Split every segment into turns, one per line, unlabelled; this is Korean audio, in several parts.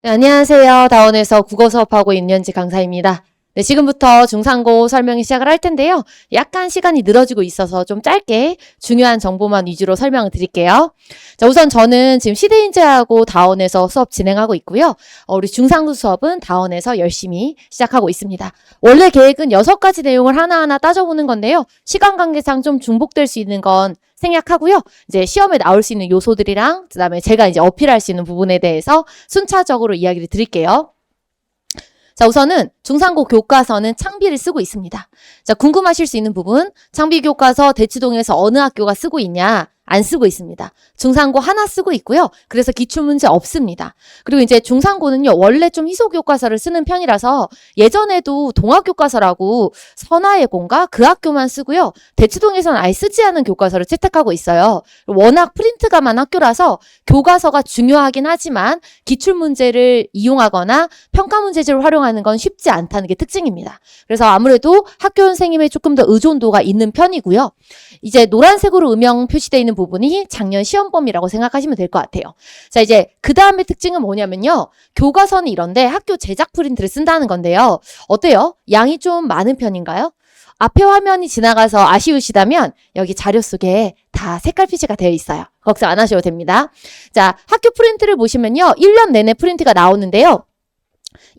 네, 안녕하세요. 다원에서 국어 수업하고 있는 강사입니다. 네, 지금부터 중상고 설명이 시작을 할 텐데요. 약간 시간이 늘어지고 있어서 좀 짧게 중요한 정보만 위주로 설명을 드릴게요. 자, 우선 저는 지금 시대인재하고 다원에서 수업 진행하고 있고요. 우리 중상고 수업은 다원에서 열심히 시작하고 있습니다. 원래 계획은 6가지 내용을 하나하나 따져보는 건데요. 시간 관계상 좀 중복될 수 있는 건 생략하고요. 이제 시험에 나올 수 있는 요소들이랑 그다음에 제가 이제 어필할 수 있는 부분에 대해서 순차적으로 이야기를 드릴게요. 자, 우선은 중상고 교과서는 창비를 쓰고 있습니다. 자, 궁금하실 수 있는 부분, 창비 교과서 대치동에서 어느 학교가 쓰고 있냐? 안 쓰고 있습니다. 중상고 하나 쓰고 있고요. 그래서 기출문제 없습니다. 그리고 이제 중상고는요, 원래 좀 희소교과서를 쓰는 편이라서 예전에도 동학교과서라고 선화예고인가 그 학교만 쓰고요. 대치동에서는 아예 쓰지 않은 교과서를 채택하고 있어요. 워낙 프린트가 많은 학교라서 교과서가 중요하긴 하지만 기출문제를 이용하거나 평가문제지를 활용하는 건 쉽지 않다는 게 특징입니다. 그래서 아무래도 학교 선생님의 조금 더 의존도가 있는 편이고요. 이제 노란색으로 음영 표시되어 있는 부분이 작년 시험범위라고 생각하시면 될 것 같아요. 자, 이제 그 다음에 특징은 뭐냐면요. 교과서는 이런데 학교 제작 프린트를 쓴다는 건데요. 어때요? 양이 좀 많은 편인가요? 앞에 화면이 지나가서 아쉬우시다면 여기 자료 속에 다 색깔 표시가 되어 있어요. 걱정 안 하셔도 됩니다. 자, 학교 프린트를 보시면요. 1년 내내 프린트가 나오는데요.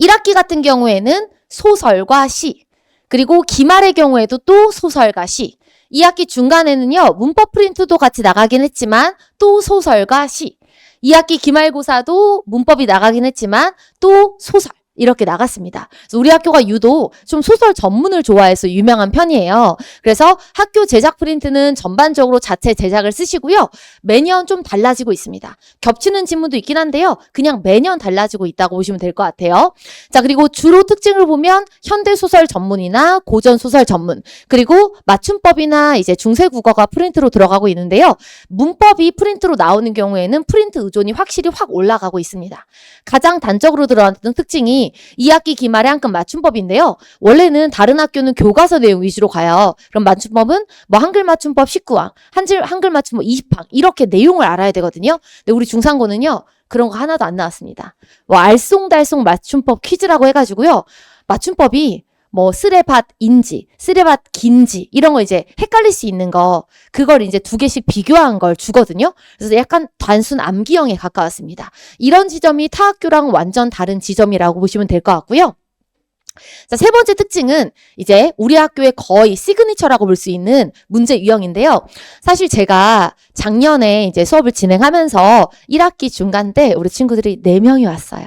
1학기 같은 경우에는 소설과 시, 그리고 기말의 경우에도 또 소설과 시, 2학기 중간에는요, 문법 프린트도 같이 나가긴 했지만 또 소설과 시, 2학기 기말고사도 문법이 나가긴 했지만 또 소설, 이렇게 나갔습니다. 그래서 우리 학교가 유독 좀 소설 전문을 좋아해서 유명한 편이에요. 그래서 학교 제작 프린트는 전반적으로 자체 제작을 쓰시고요. 매년 좀 달라지고 있습니다. 겹치는 지문도 있긴 한데요. 그냥 매년 달라지고 있다고 보시면 될 것 같아요. 자, 그리고 주로 특징을 보면 현대소설 전문이나 고전소설 전문, 그리고 맞춤법이나 이제 중세국어가 프린트로 들어가고 있는데요. 문법이 프린트로 나오는 경우에는 프린트 의존이 확실히 확 올라가고 있습니다. 가장 단적으로 드러났던 특징이 2학기 기말의 한급 맞춤법인데요. 원래는 다른 학교는 교과서 내용 위주로 가요. 그럼 맞춤법은 뭐 한글 맞춤법 19항, 한글 맞춤법 20항 이렇게 내용을 알아야 되거든요. 근데 우리 중상고는요. 그런 거 하나도 안 나왔습니다. 뭐 알쏭달쏭 맞춤법 퀴즈라고 해가지고요. 맞춤법이 뭐 쓰레밭 인지, 쓰레밭 긴지 이런 거 이제 헷갈릴 수 있는 거 그걸 이제 2개씩 비교한 걸 주거든요. 그래서 약간 단순 암기형에 가까웠습니다. 이런 지점이 타 학교랑 완전 다른 지점이라고 보시면 될 것 같고요. 자, 세 번째 특징은 이제 우리 학교의 거의 시그니처라고 볼 수 있는 문제 유형인데요. 사실 제가 작년에 이제 수업을 진행하면서 1학기 중간 때 우리 친구들이 4명이 왔어요.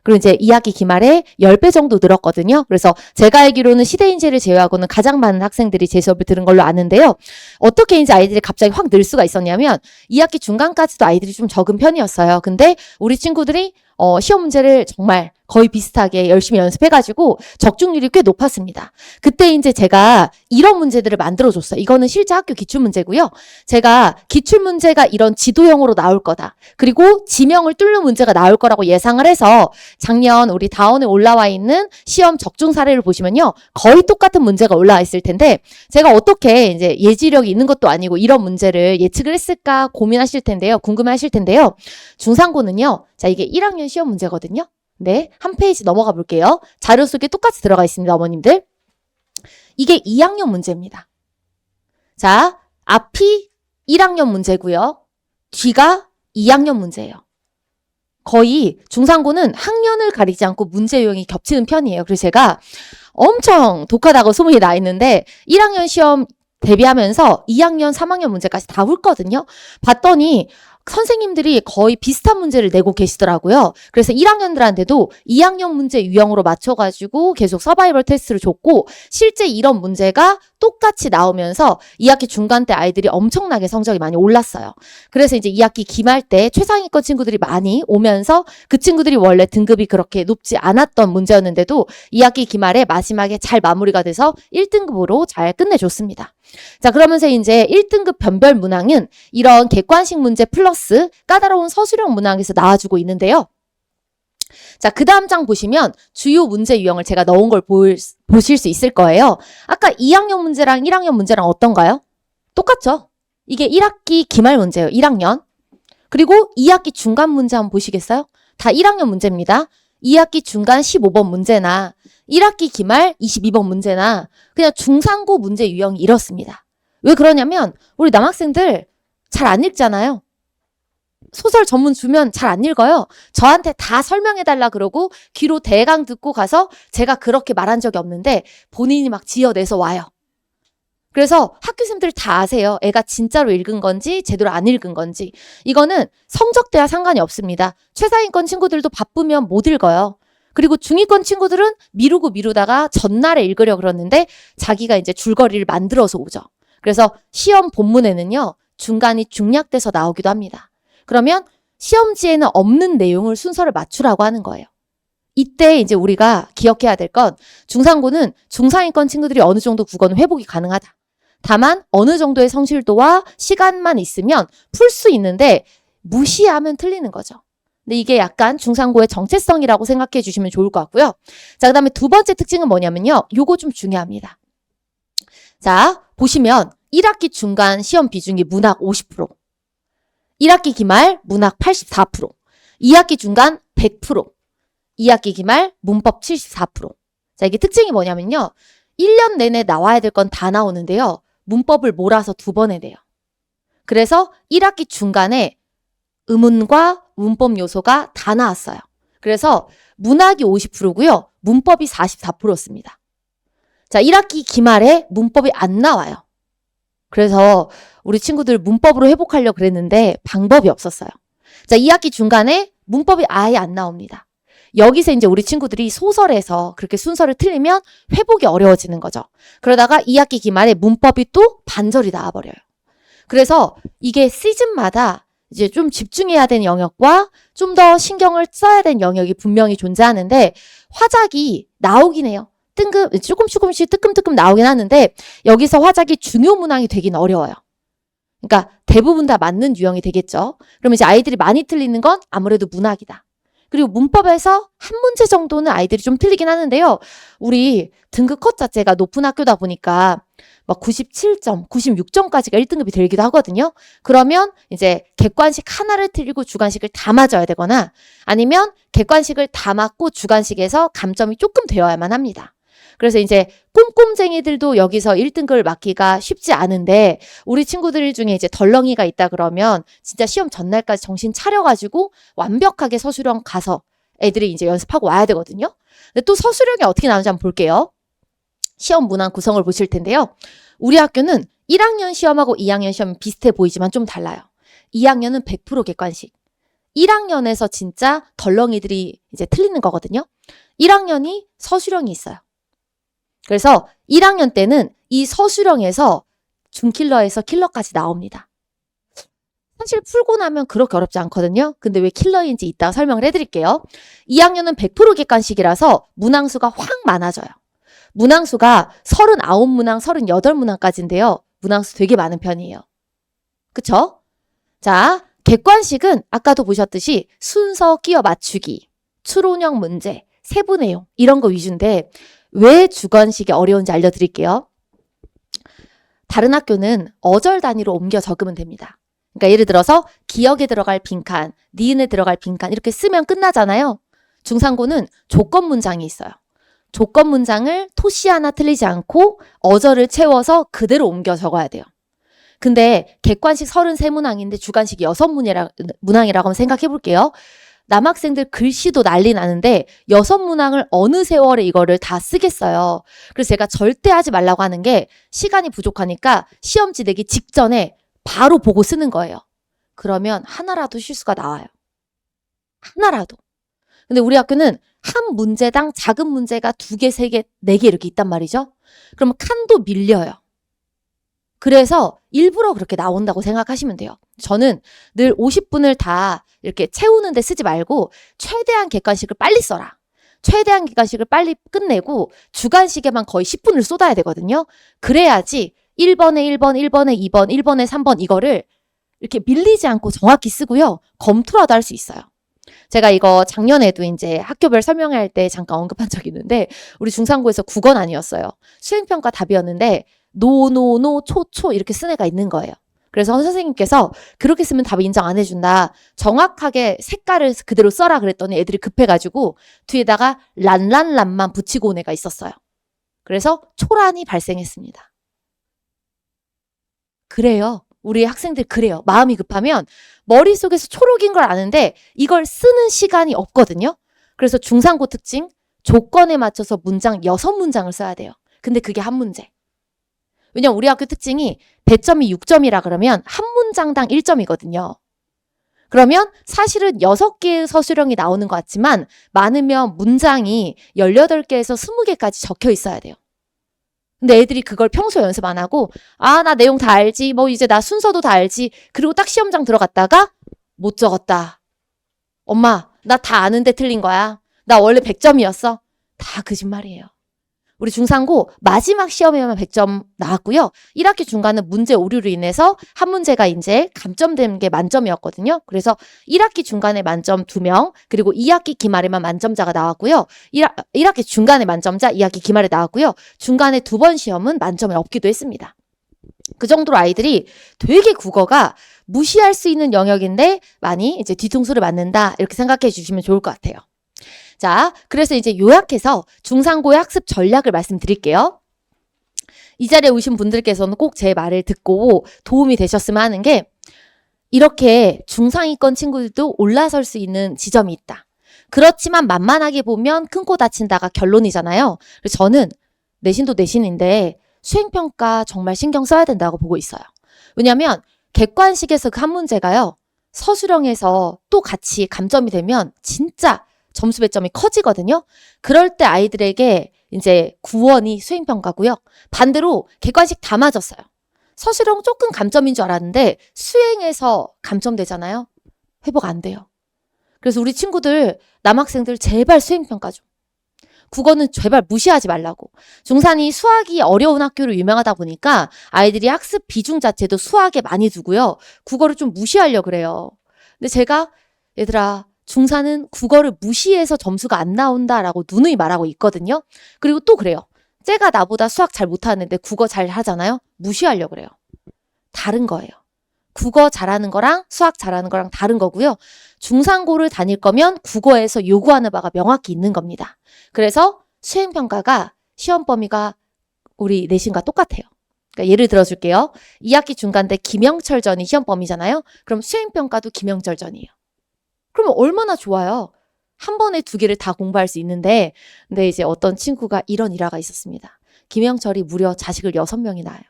그리고 이제 2학기 기말에 10배 정도 늘었거든요. 그래서 제가 알기로는 시대인재를 제외하고는 가장 많은 학생들이 제 수업을 들은 걸로 아는데요. 어떻게 이제 아이들이 갑자기 확 늘 수가 있었냐면 2학기 중간까지도 아이들이 좀 적은 편이었어요. 근데 우리 친구들이 시험 문제를 정말 거의 비슷하게 열심히 연습해가지고 적중률이 꽤 높았습니다. 그때 이제 제가 이런 문제들을 만들어줬어요. 이거는 실제 학교 기출문제고요. 제가 기출문제가 이런 지도형으로 나올 거다. 그리고 지명을 뚫는 문제가 나올 거라고 예상을 해서 작년 우리 다원에 올라와 있는 시험 적중 사례를 보시면요. 거의 똑같은 문제가 올라와 있을 텐데 제가 어떻게 이제 예지력이 있는 것도 아니고 이런 문제를 예측을 했을까 고민하실 텐데요. 궁금해하실 텐데요. 중상고는요. 자, 이게 1학년 시험 문제거든요. 네, 한 페이지 넘어가 볼게요. 자료 속에 똑같이 들어가 있습니다, 어머님들. 이게 2학년 문제입니다. 자, 앞이 1학년 문제고요. 뒤가 2학년 문제예요. 거의 중상고는 학년을 가리지 않고 문제 유형이 겹치는 편이에요. 그래서 제가 엄청 독하다고 소문이 나 있는데 1학년 시험 대비하면서 2학년, 3학년 문제까지 다 훑거든요. 봤더니 선생님들이 거의 비슷한 문제를 내고 계시더라고요. 그래서 1학년들한테도 2학년 문제 유형으로 맞춰가지고 계속 서바이벌 테스트를 줬고 실제 이런 문제가 똑같이 나오면서 2학기 중간 때 아이들이 엄청나게 성적이 많이 올랐어요. 그래서 이제 2학기 기말 때 최상위권 친구들이 많이 오면서 그 친구들이 원래 등급이 그렇게 높지 않았던 문제였는데도 2학기 기말에 마지막에 잘 마무리가 돼서 1등급으로 잘 끝내줬습니다. 자, 그러면서 이제 1등급 변별 문항은 이런 객관식 문제 플러스 까다로운 서술형 문항에서 나와주고 있는데요. 자, 그 다음 장 보시면 주요 문제 유형을 제가 넣은 걸 보실 수 있을 거예요. 아까 2학년 문제랑 1학년 문제랑 어떤가요? 똑같죠? 이게 1학기 기말 문제예요. 1학년. 그리고 2학기 중간 문제 한번 보시겠어요? 다 1학년 문제입니다. 2학기 중간 15번 문제나 1학기 기말 22번 문제나 그냥 중상고 문제 유형이 이렇습니다. 왜 그러냐면 우리 남학생들 잘 안 읽잖아요. 소설 전문 주면 잘 안 읽어요. 저한테 다 설명해달라 그러고 귀로 대강 듣고 가서 제가 그렇게 말한 적이 없는데 본인이 막 지어내서 와요. 그래서 학교생들 다 아세요. 애가 진짜로 읽은 건지 제대로 안 읽은 건지. 이거는 성적대와 상관이 없습니다. 최상위권 친구들도 바쁘면 못 읽어요. 그리고 중위권 친구들은 미루다가 전날에 읽으려 그러는데 자기가 이제 줄거리를 만들어서 오죠. 그래서 시험 본문에는요. 중간이 중략돼서 나오기도 합니다. 그러면 시험지에는 없는 내용을 순서를 맞추라고 하는 거예요. 이때 이제 우리가 기억해야 될 건 중상고는 중상위권 친구들이 어느 정도 국어는 회복이 가능하다. 다만 어느 정도의 성실도와 시간만 있으면 풀 수 있는데 무시하면 틀리는 거죠. 근데 이게 약간 중상고의 정체성이라고 생각해 주시면 좋을 것 같고요. 자, 그다음에 두 번째 특징은 뭐냐면요. 요거 좀 중요합니다. 자, 보시면 1학기 중간 시험 비중이 문학 50%, 1학기 기말 문학 84%, 2학기 중간 100%, 2학기 기말 문법 74%. 자, 이게 특징이 뭐냐면요. 1년 내내 나와야 될 건 다 나오는데요. 문법을 몰아서 2번 해내요. 그래서 1학기 중간에 의문과 문법 요소가 다 나왔어요. 그래서 문학이 50%고요. 문법이 44%였습니다. 자, 1학기 기말에 문법이 안 나와요. 그래서 우리 친구들 문법으로 회복하려고 그랬는데 방법이 없었어요. 자, 2학기 중간에 문법이 아예 안 나옵니다. 여기서 이제 우리 친구들이 소설에서 그렇게 순서를 틀리면 회복이 어려워지는 거죠. 그러다가 2학기 기말에 문법이 또 반절이 나와버려요. 그래서 이게 시즌마다 이제 좀 집중해야 되는 영역과 좀 더 신경을 써야 되는 영역이 분명히 존재하는데 화작이 나오긴 해요. 조금씩 뜨끔뜨끔 나오긴 하는데 여기서 화작이 중요 문항이 되긴 어려워요. 그러니까 대부분 다 맞는 유형이 되겠죠. 그럼 이제 아이들이 많이 틀리는 건 아무래도 문학이다. 그리고 문법에서 한 문제 정도는 아이들이 좀 틀리긴 하는데요. 우리 등급 컷 자체가 높은 학교다 보니까 막 97점, 96점까지가 1등급이 되기도 하거든요. 그러면 이제 객관식 하나를 틀리고 주관식을 다 맞아야 되거나 아니면 객관식을 다 맞고 주관식에서 감점이 조금 되어야만 합니다. 그래서 이제 꼼꼼쟁이들도 여기서 1등급을 맞기가 쉽지 않은데 우리 친구들 중에 이제 덜렁이가 있다 그러면 진짜 시험 전날까지 정신 차려가지고 완벽하게 서술형 가서 애들이 이제 연습하고 와야 되거든요. 근데 또 서술형이 어떻게 나오는지 한번 볼게요. 시험 문항 구성을 보실 텐데요. 우리 학교는 1학년 시험하고 2학년 시험이 비슷해 보이지만 좀 달라요. 2학년은 100% 객관식. 1학년에서 진짜 덜렁이들이 이제 틀리는 거거든요. 1학년이 서술형이 있어요. 그래서 1학년 때는 이 서술형에서 중킬러에서 킬러까지 나옵니다. 사실 풀고 나면 그렇게 어렵지 않거든요. 근데 왜 킬러인지 이따가 설명을 해드릴게요. 2학년은 100% 객관식이라서 문항수가 확 많아져요. 문항수가 39문항, 38문항까지인데요. 문항수 되게 많은 편이에요. 그쵸? 자, 객관식은 아까도 보셨듯이 순서 끼워 맞추기, 추론형 문제, 세부 내용 이런 거 위주인데 왜 주관식이 어려운지 알려드릴게요. 다른 학교는 어절 단위로 옮겨 적으면 됩니다. 그러니까 예를 들어서 기역에 들어갈 빈칸, 니은에 들어갈 빈칸 이렇게 쓰면 끝나잖아요. 중상고는 조건 문장이 있어요. 조건 문장을 토시 하나 틀리지 않고 어절을 채워서 그대로 옮겨 적어야 돼요. 근데 객관식 33문항인데 주관식 6문항이라고 한번 생각해 볼게요. 남학생들 글씨도 난리 나는데 6문항을 어느 세월에 이거를 다 쓰겠어요. 그래서 제가 절대 하지 말라고 하는 게 시간이 부족하니까 시험지 내기 직전에 바로 보고 쓰는 거예요. 그러면 하나라도 실수가 나와요. 하나라도. 근데 우리 학교는 한 문제당 작은 문제가 2개, 3개, 4개 이렇게 있단 말이죠. 그러면 칸도 밀려요. 그래서 일부러 그렇게 나온다고 생각하시면 돼요. 저는 늘 50분을 다 이렇게 채우는데 쓰지 말고 최대한 객관식을 빨리 써라. 최대한 객관식을 빨리 끝내고 주관식에만 거의 10분을 쏟아야 되거든요. 그래야지 1번에 1번, 1번에 2번, 1번에 3번 이거를 이렇게 밀리지 않고 정확히 쓰고요. 검토라도 할 수 있어요. 제가 이거 작년에도 이제 학교별 설명할 때 잠깐 언급한 적이 있는데 우리 중상고에서 9권 아니었어요. 수행평가 답이었는데 노, 초 이렇게 쓴 애가 있는 거예요. 그래서 선생님께서 그렇게 쓰면 답을 인정 안 해준다. 정확하게 색깔을 그대로 써라 그랬더니 애들이 급해가지고 뒤에다가 란란란만 붙이고 온 애가 있었어요. 그래서 초란이 발생했습니다. 그래요. 우리 학생들 그래요. 마음이 급하면 머릿속에서 초록인 걸 아는데 이걸 쓰는 시간이 없거든요. 그래서 중상고 특징, 조건에 맞춰서 문장 6문장을 써야 돼요. 근데 그게 한 문제. 왜냐면 우리 학교 특징이 배점이 6점이라 그러면 한 문장당 1점이거든요. 그러면 사실은 6개의 서술형이 나오는 것 같지만 많으면 문장이 18개에서 20개까지 적혀 있어야 돼요. 근데 애들이 그걸 평소 연습 안 하고 아, 나 내용 다 알지. 뭐 이제 나 순서도 다 알지. 그리고 딱 시험장 들어갔다가 못 적었다. 엄마, 나 다 아는데 틀린 거야. 나 원래 100점이었어. 다 거짓말이에요. 우리 중상고 마지막 시험에만 100점 나왔고요. 1학기 중간은 문제 오류로 인해서 한 문제가 이제 감점된 게 만점이었거든요. 그래서 1학기 중간에 만점 2명, 그리고 2학기 기말에만 만점자가 나왔고요. 1학기 중간에 만점자, 2학기 기말에 나왔고요. 중간에 2번 시험은 만점이 없기도 했습니다. 그 정도로 아이들이 되게 국어가 무시할 수 있는 영역인데 많이 이제 뒤통수를 맞는다. 이렇게 생각해 주시면 좋을 것 같아요. 자, 그래서 이제 요약해서 중상고의 학습 전략을 말씀드릴게요. 이 자리에 오신 분들께서는 꼭 제 말을 듣고 도움이 되셨으면 하는 게 이렇게 중상위권 친구들도 올라설 수 있는 지점이 있다. 그렇지만 만만하게 보면 큰 코 다친다가 결론이잖아요. 그래서 저는 내신도 내신인데 수행평가 정말 신경 써야 된다고 보고 있어요. 왜냐하면 객관식에서 그 한 문제가요. 서술형에서 또 같이 감점이 되면 진짜 점수 배점이 커지거든요. 그럴 때 아이들에게 이제 구원이 수행평가고요. 반대로 객관식 다 맞았어요. 서술형 조금 감점인 줄 알았는데 수행에서 감점되잖아요. 회복 안 돼요. 그래서 우리 친구들, 남학생들 제발 수행평가 좀. 국어는 제발 무시하지 말라고. 중산이 수학이 어려운 학교로 유명하다 보니까 아이들이 학습 비중 자체도 수학에 많이 두고요. 국어를 좀 무시하려고 그래요. 근데 제가 얘들아 중산은 국어를 무시해서 점수가 안 나온다라고 누누이 말하고 있거든요. 그리고 또 그래요. 쟤가 나보다 수학 잘 못하는데 국어 잘 하잖아요. 무시하려고 그래요. 다른 거예요. 국어 잘하는 거랑 수학 잘하는 거랑 다른 거고요. 중상고를 다닐 거면 국어에서 요구하는 바가 명확히 있는 겁니다. 그래서 수행평가가 시험 범위가 우리 내신과 똑같아요. 그러니까 예를 들어줄게요. 2학기 중간 때 김영철 전이 시험 범위잖아요. 그럼 수행평가도 김영철 전이에요. 그러면 얼마나 좋아요. 한 번에 2개를 다 공부할 수 있는데 근데 이제 어떤 친구가 이런 일화가 있었습니다. 김영철이 무려 자식을 6명이 낳아요.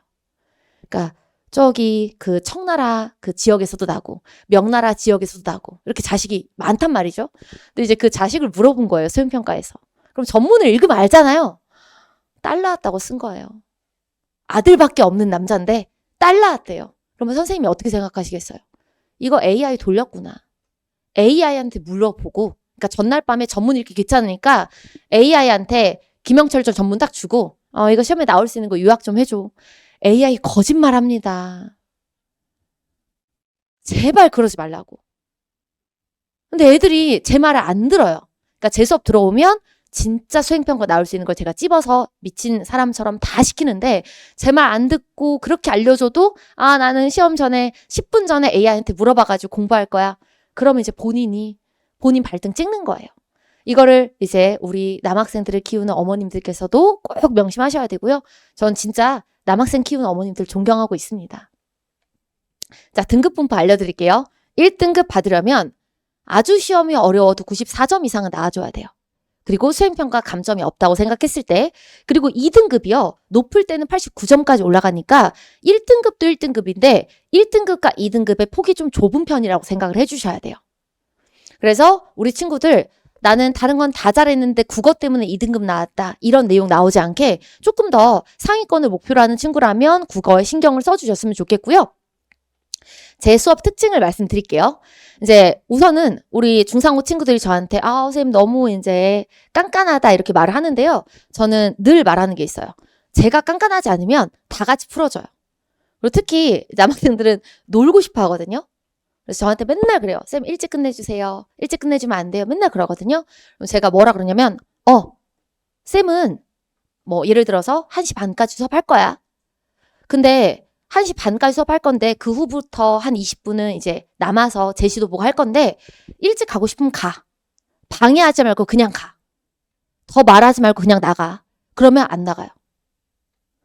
그러니까 저기 그 청나라 그 지역에서도 나고 명나라 지역에서도 나고 이렇게 자식이 많단 말이죠. 근데 이제 그 자식을 물어본 거예요. 수행평가에서. 그럼 전문을 읽으면 알잖아요. 딸 낳았다고 쓴 거예요. 아들밖에 없는 남자인데 딸 낳았대요. 그러면 선생님이 어떻게 생각하시겠어요? 이거 AI 돌렸구나. AI한테 물어보고 그러니까 전날 밤에 전문 읽기 귀찮으니까 AI한테 김영철 전 전문 딱 주고 이거 시험에 나올 수 있는 거 요약 좀 해줘. AI 거짓말합니다. 제발 그러지 말라고. 근데 애들이 제 말을 안 들어요. 그러니까 제 수업 들어오면 진짜 수행평가 나올 수 있는 걸 제가 찝어서 미친 사람처럼 다 시키는데 제 말 안 듣고 그렇게 알려줘도 나는 시험 전에 10분 전에 AI한테 물어봐가지고 공부할 거야. 그러면 이제 본인 발등 찍는 거예요. 이거를 이제 우리 남학생들을 키우는 어머님들께서도 꼭 명심하셔야 되고요. 전 진짜 남학생 키우는 어머님들 존경하고 있습니다. 자, 등급 분포 알려드릴게요. 1등급 받으려면 아주 시험이 어려워도 94점 이상은 나와줘야 돼요. 그리고 수행평가 감점이 없다고 생각했을 때 그리고 2등급이요. 높을 때는 89점까지 올라가니까 1등급도 1등급인데 1등급과 2등급의 폭이 좀 좁은 편이라고 생각을 해주셔야 돼요. 그래서 우리 친구들 나는 다른 건 다 잘했는데 국어 때문에 2등급 나왔다. 이런 내용 나오지 않게 조금 더 상위권을 목표로 하는 친구라면 국어에 신경을 써주셨으면 좋겠고요. 제 수업 특징을 말씀드릴게요. 이제 우선은 우리 중상고 친구들이 저한테 선생님 너무 이제 깐깐하다 이렇게 말을 하는데요. 저는 늘 말하는 게 있어요. 제가 깐깐하지 않으면 다 같이 풀어줘요. 그리고 특히 남학생들은 놀고 싶어 하거든요. 그래서 저한테 맨날 그래요. 쌤 일찍 끝내주세요. 일찍 끝내주면 안 돼요. 맨날 그러거든요. 그럼 제가 뭐라 그러냐면 쌤은 뭐 예를 들어서 1시 반까지 수업할 거야. 근데 1시 반까지 수업할 건데 그 후부터 한 20분은 이제 남아서 제시도 보고 할 건데 일찍 가고 싶으면 가. 방해하지 말고 그냥 가. 더 말하지 말고 그냥 나가. 그러면 안 나가요.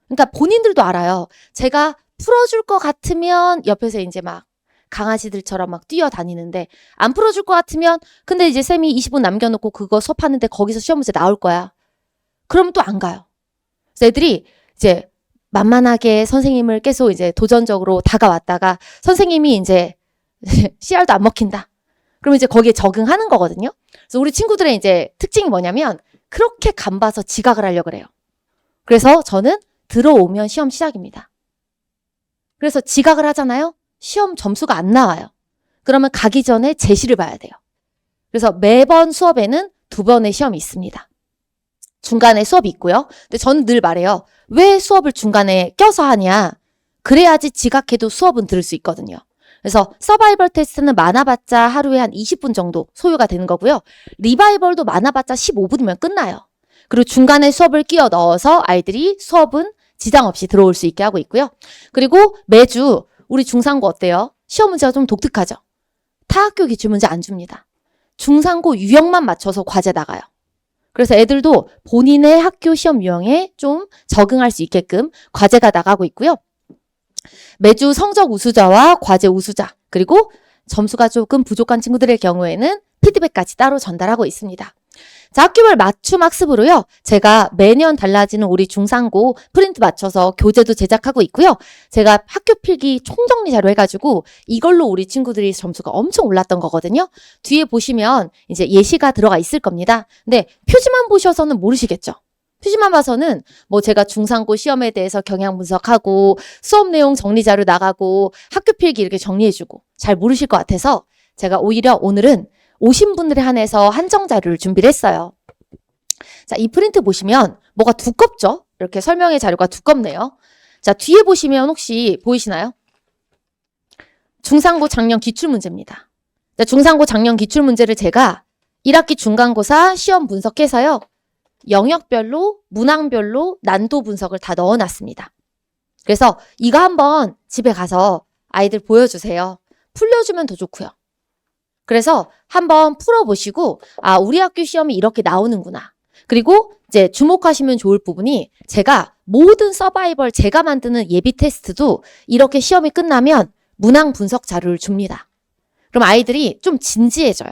그러니까 본인들도 알아요. 제가 풀어줄 것 같으면 옆에서 이제 막 강아지들처럼 막 뛰어다니는데 안 풀어줄 것 같으면 근데 이제 쌤이 20분 남겨놓고 그거 수업하는데 거기서 시험 문제 나올 거야. 그러면 또 안 가요. 그래서 애들이 이제 만만하게 선생님을 계속 이제 도전적으로 다가왔다가 선생님이 이제 씨알도 안 먹힌다. 그러면 이제 거기에 적응하는 거거든요. 그래서 우리 친구들의 이제 특징이 뭐냐면 그렇게 간봐서 지각을 하려고 그래요. 그래서 저는 들어오면 시험 시작입니다. 그래서 지각을 하잖아요. 시험 점수가 안 나와요. 그러면 가기 전에 제시를 봐야 돼요. 그래서 매번 수업에는 2번의 시험이 있습니다. 중간에 수업이 있고요. 근데 저는 늘 말해요. 왜 수업을 중간에 껴서 하냐. 그래야지 지각해도 수업은 들을 수 있거든요. 그래서 서바이벌 테스트는 많아봤자 하루에 한 20분 정도 소요가 되는 거고요. 리바이벌도 많아봤자 15분이면 끝나요. 그리고 중간에 수업을 끼워 넣어서 아이들이 수업은 지장 없이 들어올 수 있게 하고 있고요. 그리고 매주 우리 중상고 어때요? 시험 문제가 좀 독특하죠? 타학교 기출문제 안 줍니다. 중상고 유형만 맞춰서 과제 나가요. 그래서 애들도 본인의 학교 시험 유형에 좀 적응할 수 있게끔 과제가 나가고 있고요. 매주 성적 우수자와 과제 우수자, 그리고 점수가 조금 부족한 친구들의 경우에는 피드백까지 따로 전달하고 있습니다. 자, 학교별 맞춤 학습으로요. 제가 매년 달라지는 우리 중상고 프린트 맞춰서 교재도 제작하고 있고요. 제가 학교 필기 총정리 자료 해가지고 이걸로 우리 친구들이 점수가 엄청 올랐던 거거든요. 뒤에 보시면 이제 예시가 들어가 있을 겁니다. 근데 표지만 보셔서는 모르시겠죠? 표지만 봐서는 뭐 제가 중상고 시험에 대해서 경향 분석하고 수업 내용 정리 자료 나가고 학교 필기 이렇게 정리해주고 잘 모르실 것 같아서 제가 오히려 오늘은 오신 분들에 한해서 한정 자료를 준비를 했어요. 자, 이 프린트 보시면 뭐가 두껍죠? 이렇게 설명의 자료가 두껍네요. 자, 뒤에 보시면 혹시 보이시나요? 중상고 작년 기출문제입니다. 자, 중상고 작년 기출문제를 제가 1학기 중간고사 시험 분석해서요. 영역별로, 문항별로 난도 분석을 다 넣어놨습니다. 그래서 이거 한번 집에 가서 아이들 보여주세요. 풀려주면 더 좋고요. 그래서 한번 풀어보시고 아, 우리 학교 시험이 이렇게 나오는구나. 그리고 이제 주목하시면 좋을 부분이 제가 모든 서바이벌 제가 만드는 예비 테스트도 이렇게 시험이 끝나면 문항 분석 자료를 줍니다. 그럼 아이들이 좀 진지해져요.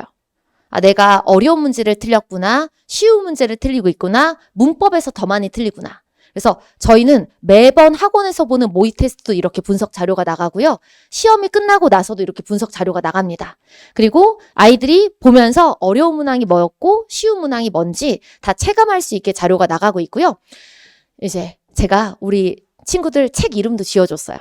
아, 내가 어려운 문제를 틀렸구나. 쉬운 문제를 틀리고 있구나. 문법에서 더 많이 틀리구나. 그래서 저희는 매번 학원에서 보는 모의 테스트도 이렇게 분석 자료가 나가고요. 시험이 끝나고 나서도 이렇게 분석 자료가 나갑니다. 그리고 아이들이 보면서 어려운 문항이 뭐였고 쉬운 문항이 뭔지 다 체감할 수 있게 자료가 나가고 있고요. 이제 제가 우리 친구들 책 이름도 지어줬어요.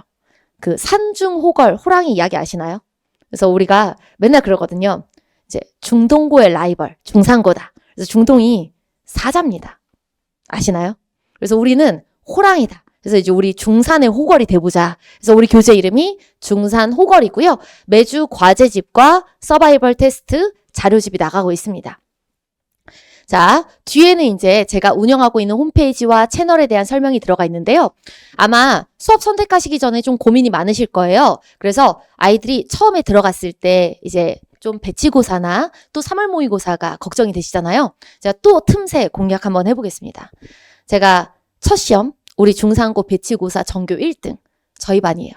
그 산중호걸 호랑이 이야기 아시나요? 그래서 우리가 맨날 그러거든요. 이제 중동고의 라이벌, 중상고다. 그래서 중동이 사자입니다. 아시나요? 그래서 우리는 호랑이다. 그래서 이제 우리 중산의 호걸이 돼보자. 그래서 우리 교재 이름이 중산 호걸이고요. 매주 과제집과 서바이벌 테스트 자료집이 나가고 있습니다. 자, 뒤에는 이제 제가 운영하고 있는 홈페이지와 채널에 대한 설명이 들어가 있는데요. 아마 수업 선택하시기 전에 좀 고민이 많으실 거예요. 그래서 아이들이 처음에 들어갔을 때 이제 좀 배치고사나 또 3월 모의고사가 걱정이 되시잖아요. 제가 또 틈새 공략 한번 해보겠습니다. 제가 첫 시험 우리 중상고 배치고사 전교 1등 저희 반이에요.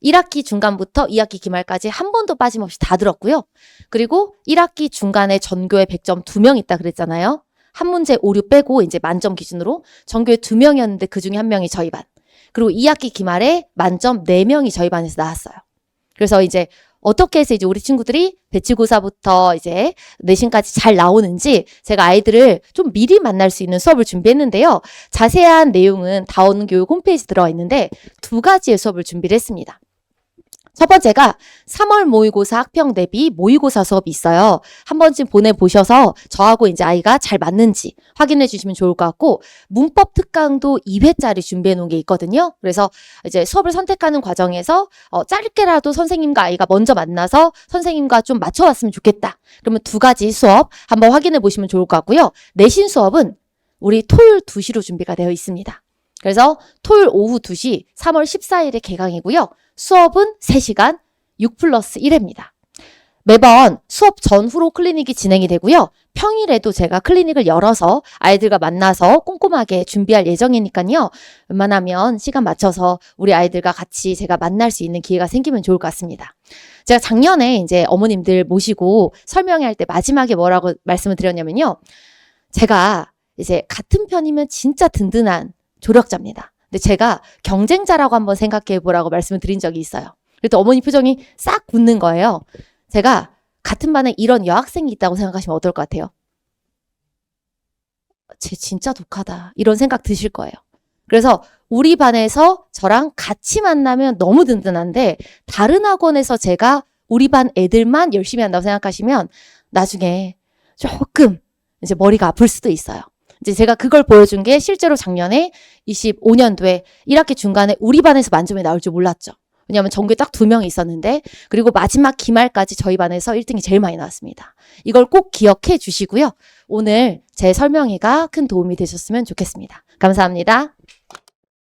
1학기 중간부터 2학기 기말까지 한 번도 빠짐없이 다 들었고요. 그리고 1학기 중간에 전교에 100점 2명 있다 그랬잖아요. 한 문제 오류 빼고 이제 만점 기준으로 전교에 2명이었는데 그중에 한 명이 저희 반. 그리고 2학기 기말에 만점 4명이 저희 반에서 나왔어요. 그래서 이제 어떻게 해서 이제 우리 친구들이 배치고사부터 이제 내신까지 잘 나오는지 제가 아이들을 좀 미리 만날 수 있는 수업을 준비했는데요. 자세한 내용은 다원교육 홈페이지 들어가 있는데 2가지의 수업을 준비를 했습니다. 첫 번째가 3월 모의고사 학평 대비 모의고사 수업이 있어요. 한 번쯤 보내보셔서 저하고 이제 아이가 잘 맞는지 확인해 주시면 좋을 것 같고, 문법 특강도 2회짜리 준비해 놓은 게 있거든요. 그래서 이제 수업을 선택하는 과정에서 짧게라도 선생님과 아이가 먼저 만나서 선생님과 좀 맞춰봤으면 좋겠다. 그러면 2가지 수업 한번 확인해 보시면 좋을 것 같고요. 내신 수업은 우리 토요일 2시로 준비가 되어 있습니다. 그래서 토요일 오후 2시 3월 14일에 개강이고요. 수업은 3시간 6+1회입니다. 매번 수업 전후로 클리닉이 진행이 되고요. 평일에도 제가 클리닉을 열어서 아이들과 만나서 꼼꼼하게 준비할 예정이니까요. 웬만하면 시간 맞춰서 우리 아이들과 같이 제가 만날 수 있는 기회가 생기면 좋을 것 같습니다. 제가 작년에 이제 어머님들 모시고 설명할 때 마지막에 뭐라고 말씀을 드렸냐면요. 제가 이제 같은 편이면 진짜 든든한 조력자입니다. 근데 제가 경쟁자라고 한번 생각해 보라고 말씀을 드린 적이 있어요. 그랬더니 어머니 표정이 싹 굳는 거예요. 제가 같은 반에 이런 여학생이 있다고 생각하시면 어떨 것 같아요? 쟤 진짜 독하다. 이런 생각 드실 거예요. 그래서 우리 반에서 저랑 같이 만나면 너무 든든한데 다른 학원에서 제가 우리 반 애들만 열심히 한다고 생각하시면 나중에 조금 이제 머리가 아플 수도 있어요. 이제 제가 그걸 보여준 게 실제로 작년에 25년도에 1학기 중간에 우리 반에서 만점이 나올 줄 몰랐죠. 왜냐하면 전교에 딱 2명이 있었는데 그리고 마지막 기말까지 저희 반에서 1등이 제일 많이 나왔습니다. 이걸 꼭 기억해 주시고요. 오늘 제 설명회가 큰 도움이 되셨으면 좋겠습니다. 감사합니다.